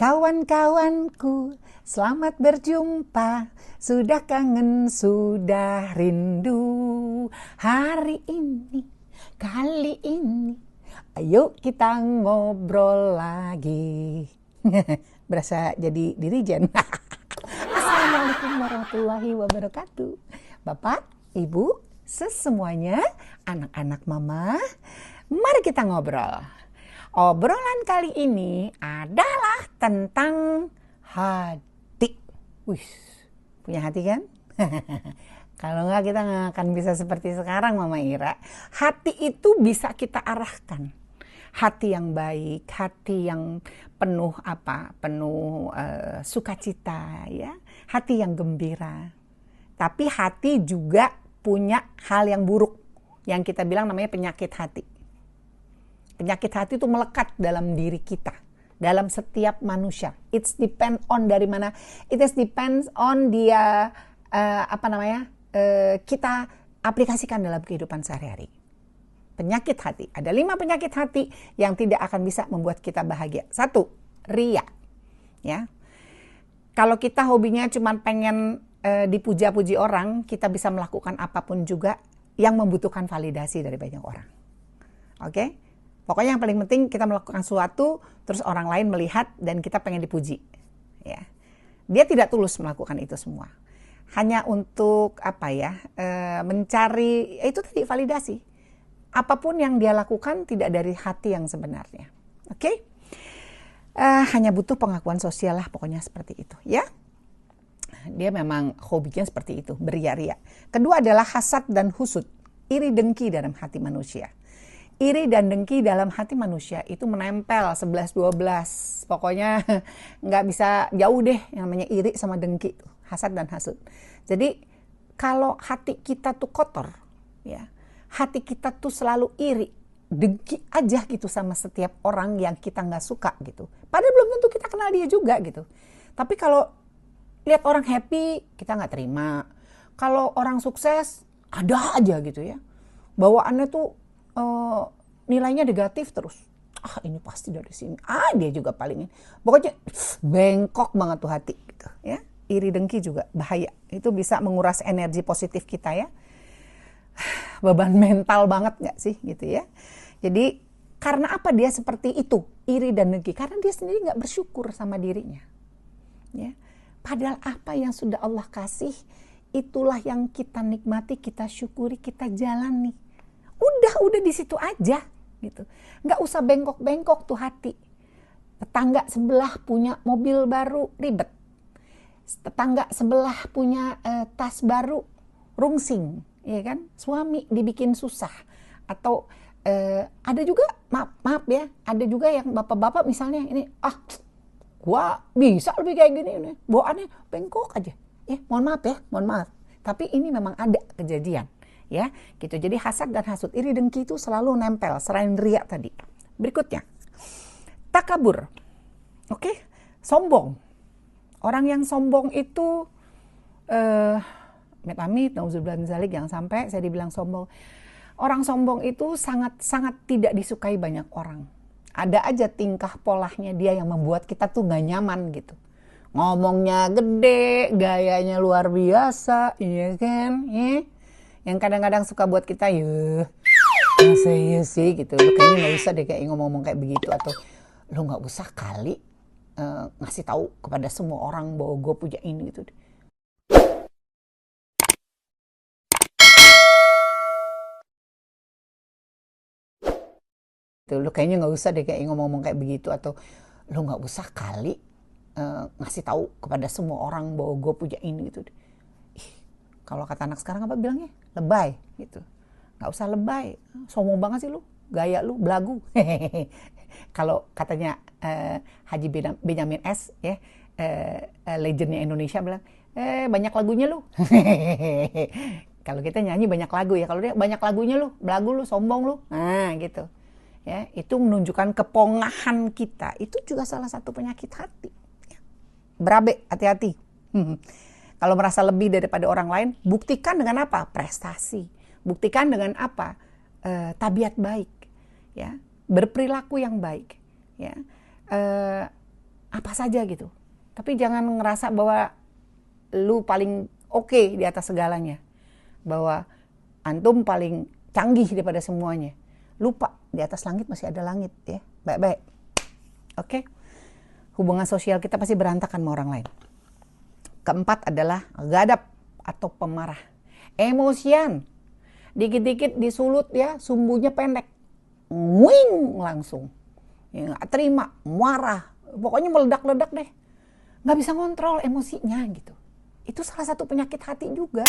Kawan-kawanku, selamat berjumpa. Sudah kangen, sudah rindu. Hari ini, kali ini, ayo kita ngobrol lagi. Berasa jadi dirijen. Assalamualaikum warahmatullahi wabarakatuh. Bapak, Ibu, sesemuanya, anak-anak mama, mari kita ngobrol. Obrolan kali ini adalah tentang hati. Wih, punya hati kan? Kalau nggak kita nggak akan bisa seperti sekarang, Mama Ira. Hati itu bisa kita arahkan. Hati yang baik, hati yang penuh penuh sukacita, ya, hati yang gembira. Tapi hati juga punya hal yang buruk, yang kita bilang namanya penyakit hati. Penyakit hati itu melekat dalam diri kita, dalam setiap manusia. It depends on dari mana. It depends on dia kita aplikasikan dalam kehidupan sehari-hari. Penyakit hati. Ada 5 penyakit hati yang tidak akan bisa membuat kita bahagia. 1, ria. Ya. Kalau kita hobinya cuma pengen dipuja-puji orang, kita bisa melakukan apapun juga yang membutuhkan validasi dari banyak orang. Oke? Pokoknya yang paling penting kita melakukan sesuatu, terus orang lain melihat dan kita pengen dipuji. Ya. Dia tidak tulus melakukan itu semua. Hanya untuk mencari, itu tadi validasi. Apapun yang dia lakukan tidak dari hati yang sebenarnya. Oke? Hanya butuh pengakuan sosial lah, pokoknya seperti itu. Ya. Dia memang hobinya seperti itu, beria-ria. Kedua adalah hasad dan husud, iri dengki dalam hati manusia. Iri dan dengki dalam hati manusia itu menempel 11-12. Pokoknya nggak bisa jauh deh yang namanya iri sama dengki, hasad dan hasud. Jadi kalau hati kita tuh kotor, ya, hati kita tuh selalu iri, dengki aja gitu sama setiap orang yang kita nggak suka gitu. Padahal belum tentu kita kenal dia juga gitu. Tapi kalau lihat orang happy, kita nggak terima. Kalau orang sukses, ada aja gitu ya. Bawaannya tuh nilainya negatif terus. Ini pasti dari sini. Dia juga paling ini. Pokoknya bengkok banget tuh hati gitu, ya. Iri dengki juga bahaya. Itu bisa menguras energi positif kita ya. Beban mental banget nggak sih gitu ya. Jadi karena apa dia seperti itu, iri dan dengki? Karena dia sendiri nggak bersyukur sama dirinya. Ya. Padahal apa yang sudah Allah kasih, itulah yang kita nikmati, kita syukuri, kita jalani. Udah di situ aja gitu. Nggak usah bengkok-bengkok tuh hati. Tetangga sebelah punya mobil baru, ribet. Tetangga sebelah punya tas baru, rungsing, ya kan? Suami dibikin susah. Atau ada juga, maaf ya, ada juga yang bapak-bapak misalnya ini, gua bisa lebih kayak gini, bawaannya bengkok aja. Mohon maaf. Tapi ini memang ada kejadian. Ya, gitu. Jadi hasad dan hasud, iri dengki itu selalu nempel selain ria tadi. Berikutnya, takabur. Oke, sombong. Orang yang sombong itu amit-amit, nauzubillah min dzalik, jangan sampai saya dibilang sombong. Orang sombong itu sangat tidak disukai banyak orang. Ada aja tingkah polanya dia yang membuat kita tuh gak nyaman gitu. Ngomongnya gede, gayanya luar biasa, iya kan? Yang kadang-kadang suka buat kita, masa iya sih gitu, lu kayaknya nggak usah deh kayak ngomong-ngomong kayak begitu, atau lu nggak usah kali ngasih tahu kepada semua orang bahwa gue punya ini gitu. Lu kayaknya nggak usah deh kayak ngomong-ngomong kayak begitu, atau lu nggak usah kali ngasih tahu kepada semua orang bahwa gue punya ini gitu. Kalau kata anak sekarang apa bilangnya? Lebay gitu. Nggak usah lebay, sombong banget sih lu, gaya lu belagu. Kalau katanya Haji Benyamin S, ya, legendnya Indonesia bilang, banyak lagunya lu. Kalau kita nyanyi banyak lagu ya, kalau dia banyak lagunya lu, belagu lu, sombong lu, nah gitu. Ya, itu menunjukkan kepongahan kita. Itu juga salah satu penyakit hati. Berabe, hati-hati. Kalau merasa lebih daripada orang lain, buktikan dengan apa? Prestasi. Buktikan dengan apa? Tabiat baik, ya, berperilaku yang baik, ya. apa saja gitu. Tapi jangan ngerasa bahwa lu paling oke di atas segalanya, bahwa antum paling canggih daripada semuanya. Lupa, di atas langit masih ada langit ya. Baik-baik. Oke. Hubungan sosial kita pasti berantakan sama orang lain. Keempat adalah ghadab atau pemarah. Emosian. Dikit-dikit disulut ya, sumbunya pendek. Wing langsung. Ya, gak terima, marah. Pokoknya meledak-ledak deh. Gak bisa ngontrol emosinya gitu. Itu salah satu penyakit hati juga.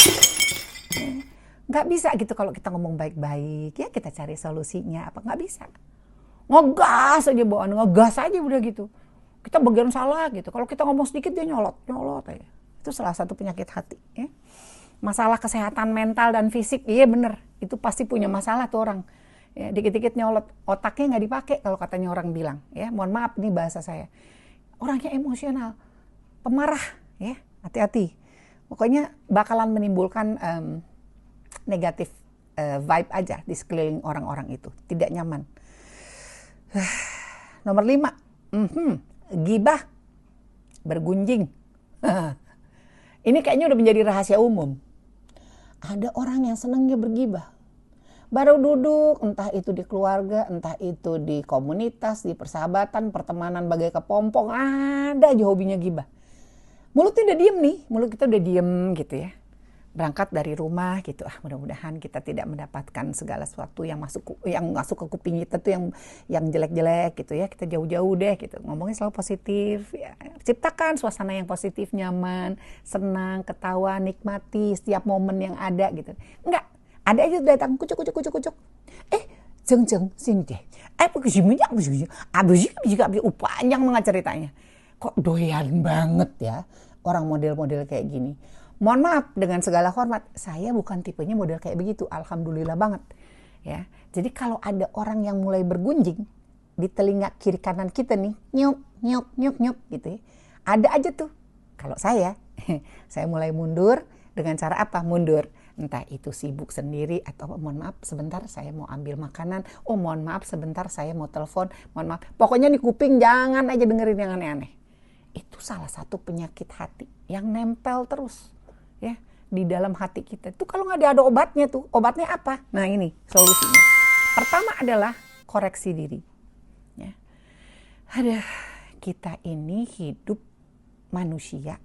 Gak bisa gitu kalau kita ngomong baik-baik. Ya kita cari solusinya apa. Gak bisa. Ngegas aja bawaan. Ngegas aja udah gitu. Kita bagian salah gitu. Kalau kita ngomong sedikit dia nyolot aja. Itu salah satu penyakit hati. Ya. Masalah kesehatan mental dan fisik, iya bener. Itu pasti punya masalah tuh orang. Ya, dikit-dikit nyolot, otaknya nggak dipakai kalau katanya orang bilang. Ya, mohon maaf ini bahasa saya. Orangnya emosional, pemarah, ya hati-hati. Pokoknya bakalan menimbulkan negatif vibe aja di sekeliling orang-orang itu. Tidak nyaman. Nomor 5, gibah, bergunjing. Ini kayaknya udah menjadi rahasia umum. Ada orang yang senangnya bergibah. Baru duduk, entah itu di keluarga, entah itu di komunitas, di persahabatan, pertemanan bagai kepompong, ada aja hobinya gibah. Mulutnya udah diem nih, mulut kita udah diem gitu ya. Berangkat dari rumah gitu, mudah-mudahan kita tidak mendapatkan segala sesuatu yang masuk ke kuping kita tuh yang jelek-jelek gitu ya. Kita jauh-jauh deh gitu. Ngomongnya selalu positif ya. Ciptakan suasana yang positif, nyaman, senang, ketawa, nikmati setiap momen yang ada gitu. Enggak, ada aja datang kucuk. Jeng sini deh. Panjang banget ceritanya. Kok doyan banget ya orang model-model kayak gini. Mohon maaf dengan segala hormat, saya bukan tipenya model kayak begitu. Alhamdulillah banget. Ya. Jadi kalau ada orang yang mulai bergunjing di telinga kiri kanan kita nih, nyuk gitu ya. Ada aja tuh. Kalau saya mulai mundur dengan cara apa? Mundur. Entah itu sibuk sendiri atau mohon maaf sebentar saya mau ambil makanan. Oh mohon maaf sebentar saya mau telepon. Mohon maaf. Pokoknya di kuping jangan aja dengerin yang aneh-aneh. Itu salah satu penyakit hati yang nempel terus. Ya, di dalam hati kita itu kalau nggak ada obatnya tuh, obatnya apa? Nah ini solusinya. Pertama adalah koreksi diri. Ya. Kita ini hidup manusia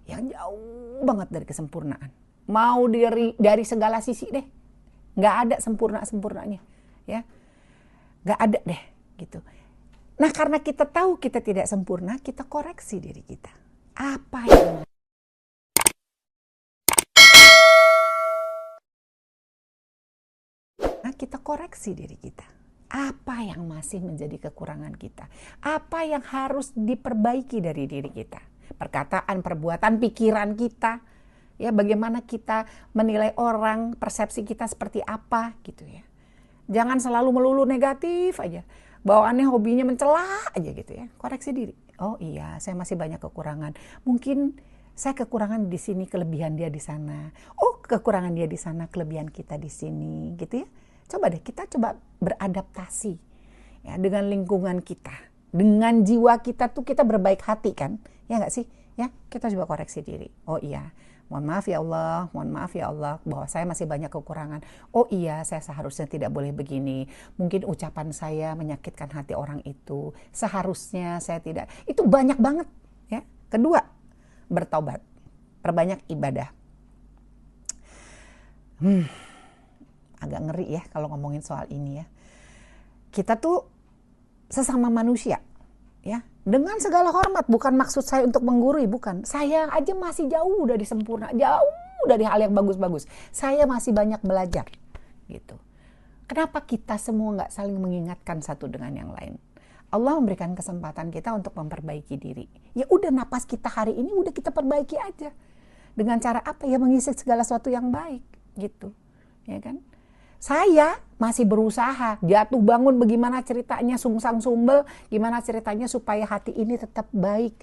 yang jauh banget dari kesempurnaan. Mau dari segala sisi deh, nggak ada sempurnanya, ya, nggak ada deh gitu. Nah karena kita tahu kita tidak sempurna, kita koreksi diri kita. Apa yang kita koreksi diri kita. Apa yang masih menjadi kekurangan kita? Apa yang harus diperbaiki dari diri kita? Perkataan, perbuatan, pikiran kita. Ya, bagaimana kita menilai orang, persepsi kita seperti apa gitu ya. Jangan selalu melulu negatif aja. Bawaannya hobinya mencela aja gitu ya. Koreksi diri. Oh iya, saya masih banyak kekurangan. Mungkin saya kekurangan di sini, kelebihan dia di sana. Oh, kekurangan dia di sana, kelebihan kita di sini gitu ya. Coba deh kita beradaptasi ya dengan lingkungan kita, dengan jiwa kita tuh kita berbaik hati kan, ya nggak sih? Ya kita coba koreksi diri. Oh iya, mohon maaf ya Allah bahwa saya masih banyak kekurangan. Oh iya, saya seharusnya tidak boleh begini. Mungkin ucapan saya menyakitkan hati orang itu. Seharusnya saya tidak. Itu banyak banget ya. Kedua, bertobat, perbanyak ibadah. Agak ngeri ya kalau ngomongin soal ini ya. Kita tuh sesama manusia ya. Dengan segala hormat, bukan maksud saya untuk menggurui, bukan. Saya aja masih jauh dari sempurna, jauh dari hal yang bagus-bagus. Saya masih banyak belajar gitu. Kenapa kita semua nggak saling mengingatkan satu dengan yang lain? Allah memberikan kesempatan kita untuk memperbaiki diri. Ya udah, napas kita hari ini udah kita perbaiki aja. Dengan cara apa? Ya mengisi segala sesuatu yang baik gitu. Ya kan? Saya masih berusaha, jatuh bangun bagaimana ceritanya sungsang sumbel, gimana ceritanya supaya hati ini tetap baik,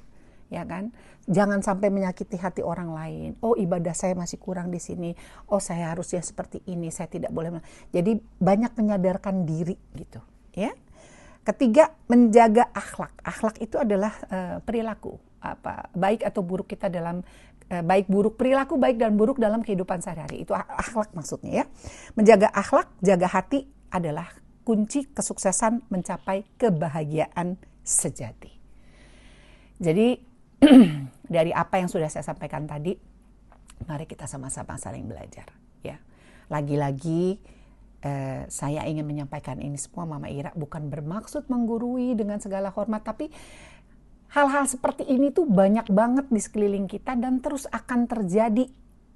ya kan? Jangan sampai menyakiti hati orang lain. Oh, ibadah saya masih kurang di sini. Oh, saya harusnya seperti ini, saya tidak boleh. Jadi banyak menyadarkan diri gitu, ya. Ketiga, menjaga akhlak. Akhlak itu adalah perilaku, baik atau buruk kita dalam baik buruk perilaku baik dan buruk dalam kehidupan sehari-hari. Itu akhlak maksudnya ya. Menjaga akhlak, jaga hati adalah kunci kesuksesan mencapai kebahagiaan sejati. Jadi dari apa yang sudah saya sampaikan tadi, mari kita sama-sama saling belajar ya. Lagi-lagi saya ingin menyampaikan ini semua Mama Ira bukan bermaksud menggurui dengan segala hormat, tapi hal-hal seperti ini tuh banyak banget di sekeliling kita dan terus akan terjadi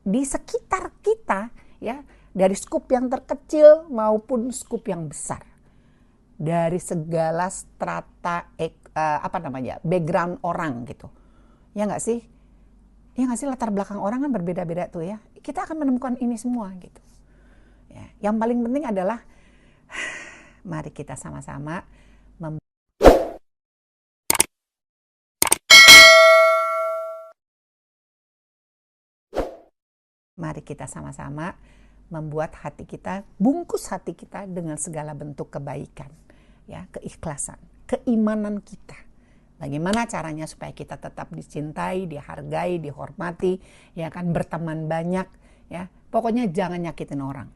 di sekitar kita ya, dari skup yang terkecil maupun skup yang besar, dari segala strata background orang gitu. Ya nggak sih? Ya nggak sih, latar belakang orang kan berbeda-beda tuh ya. Kita akan menemukan ini semua gitu. Ya, yang paling penting adalah mari kita sama-sama membuat hati kita, bungkus hati kita dengan segala bentuk kebaikan, ya, keikhlasan, keimanan kita. Bagaimana caranya supaya kita tetap dicintai, dihargai, dihormati, ya kan, berteman banyak, ya. Pokoknya jangan nyakitin orang.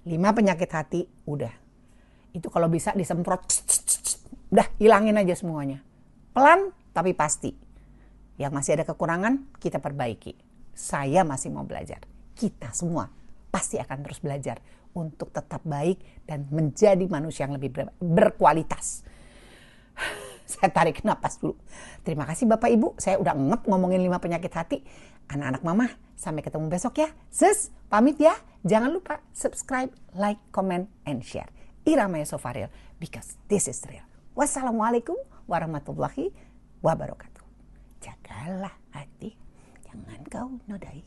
5 penyakit hati, udah. Itu kalau bisa disemprot, udah hilangin aja semuanya. Pelan tapi pasti. Yang masih ada kekurangan, kita perbaiki. Saya masih mau belajar. Kita semua pasti akan terus belajar untuk tetap baik dan menjadi manusia yang lebih berkualitas. Saya tarik napas dulu. Terima kasih Bapak Ibu, saya udah ngep ngomongin 5 penyakit hati. Anak-anak Mama, sampai ketemu besok ya. Sus, pamit ya. Jangan lupa subscribe, like, comment, and share. Ira Maya Sofaril, because this is real. Wassalamualaikum warahmatullahi wabarakatuh. Jagalah hati, jangan kau nodai.